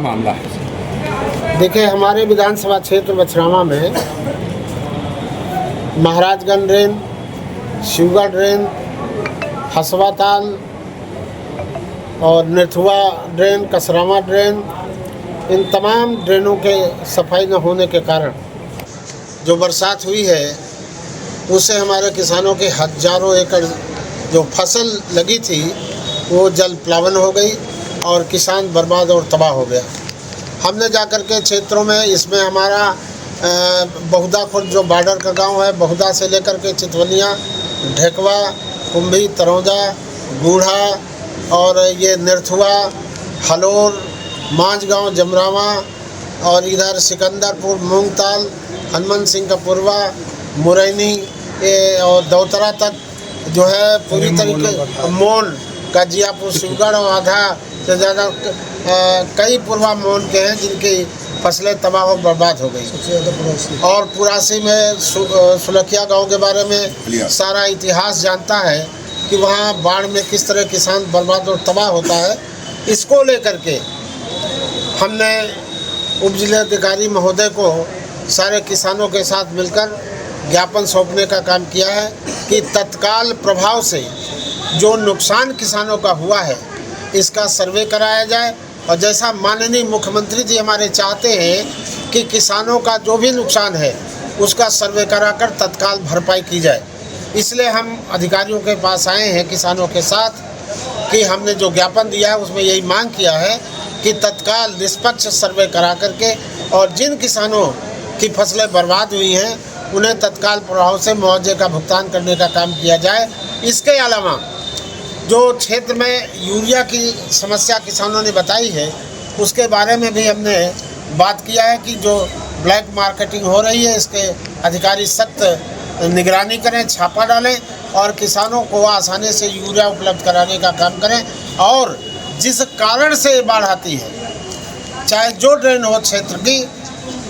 मामला है? देखिए, हमारे विधानसभा क्षेत्र बछरावा में महाराजगंज ड्रेन, शिवगढ़ ड्रेन, हसवा ताल और निरथुआ ड्रेन, कसरावा ड्रेन, इन तमाम ड्रेनों के सफाई न होने के कारण जो बरसात हुई है उससे हमारे किसानों के हजारों एकड़ जो फसल लगी थी वो जल प्लावन हो गई और किसान बर्बाद और तबाह हो गया। हमने जाकर के क्षेत्रों में इसमें हमारा बहुधा खुर्द जो बॉर्डर का गांव है, बहुधा से लेकर के चितवनिया, ढेकवा, कुंभी, तरौजा, गूढ़ा और ये निरथुआ, हलोर, मांझगांव, जमरावा और इधर सिकंदरपुर, मूंगताल, हनुमान सिंह का पुरवा, मुरैनी और दौतरा तक जो है पूरी तरीके मोन गाजियापुर, शिवगढ़ और आधा से ज़्यादा कई पूर्वा मोन के हैं जिनकी फसलें तबाह और बर्बाद हो गई। और पुरासी में सुलखिया गांव के बारे में सारा इतिहास जानता है कि वहाँ बाढ़ में किस तरह किसान बर्बाद और तबाह होता है। इसको लेकर के हमने उप जिलाधिकारी महोदय को सारे किसानों के साथ मिलकर ज्ञापन सौंपने का काम किया है कि तत्काल प्रभाव से जो नुकसान किसानों का हुआ है इसका सर्वे कराया जाए और जैसा माननीय मुख्यमंत्री जी हमारे चाहते हैं कि किसानों का जो भी नुकसान है उसका सर्वे कराकर तत्काल भरपाई की जाए। इसलिए हम अधिकारियों के पास आए हैं किसानों के साथ कि हमने जो ज्ञापन दिया है उसमें यही मांग किया है कि तत्काल निष्पक्ष सर्वे करा करके और जिन किसानों की फसलें बर्बाद हुई हैं उन्हें तत्काल प्रभाव से मुआवजे का भुगतान करने का काम किया जाए। इसके अलावा जो क्षेत्र में यूरिया की समस्या किसानों ने बताई है उसके बारे में भी हमने बात किया है कि जो ब्लैक मार्केटिंग हो रही है इसके अधिकारी सख्त निगरानी करें, छापा डालें और किसानों को आसानी से यूरिया उपलब्ध कराने का काम करें। और जिस कारण से बाढ़ आती है, चाहे जो ड्रेन हो क्षेत्र की,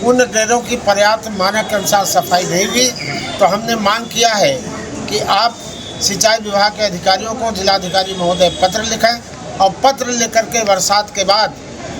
उन ड्रेनों की पर्याप्त मानक के अनुसार सफाई नहीं हुई, तो हमने मांग किया है कि आप सिंचाई विभाग के अधिकारियों को जिलाधिकारी महोदय पत्र लिखें और पत्र लिख करके बरसात के बाद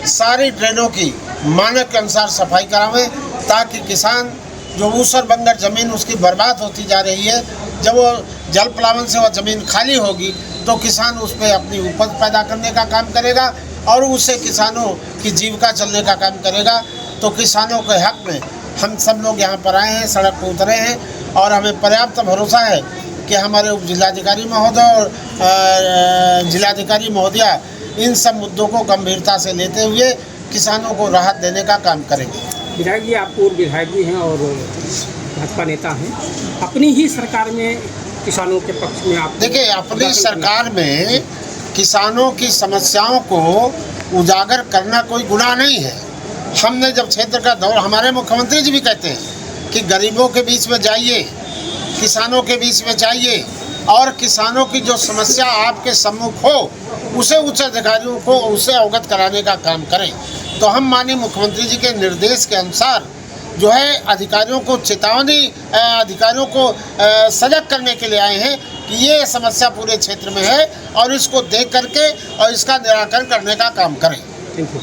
सारी ड्रेनों की मानक के अनुसार सफाई करावें ताकि किसान जो ऊसर बंजर ज़मीन उसकी बर्बाद होती जा रही है, जब वो जल प्लावन से वह ज़मीन खाली होगी तो किसान उस पर अपनी उपज पैदा करने का काम करेगा और उससे किसानों की जीविका चलने का काम करेगा। तो किसानों के हक में हम सब लोग यहाँ पर आए हैं, सड़क पर उतरे हैं और हमें पर्याप्त भरोसा है कि हमारे उप जिलाधिकारी महोदय और जिलाधिकारी महोदया इन सब मुद्दों को गंभीरता से लेते हुए किसानों को राहत देने का काम करेंगे। विधायक जी, आप पूर्व विधायक भी हैं और भाजपा नेता हैं, अपनी ही सरकार में किसानों के पक्ष में आप देखिए, अपनी सरकार में किसानों की समस्याओं को उजागर करना कोई गुनाह नहीं है। हमने जब क्षेत्र का दौर, हमारे मुख्यमंत्री जी भी कहते हैं कि गरीबों के बीच में जाइए, किसानों के बीच में जाइए और किसानों की जो समस्या आपके सम्मुख हो उसे उच्च अधिकारियों को उसे अवगत कराने का काम करें। तो हम माननीय मुख्यमंत्री जी के निर्देश के अनुसार जो है अधिकारियों को चेतावनी, अधिकारियों को सजग करने के लिए आए हैं कि ये समस्या पूरे क्षेत्र में है और इसको देख करके और इसका निराकरण करने का काम करें। Thank you.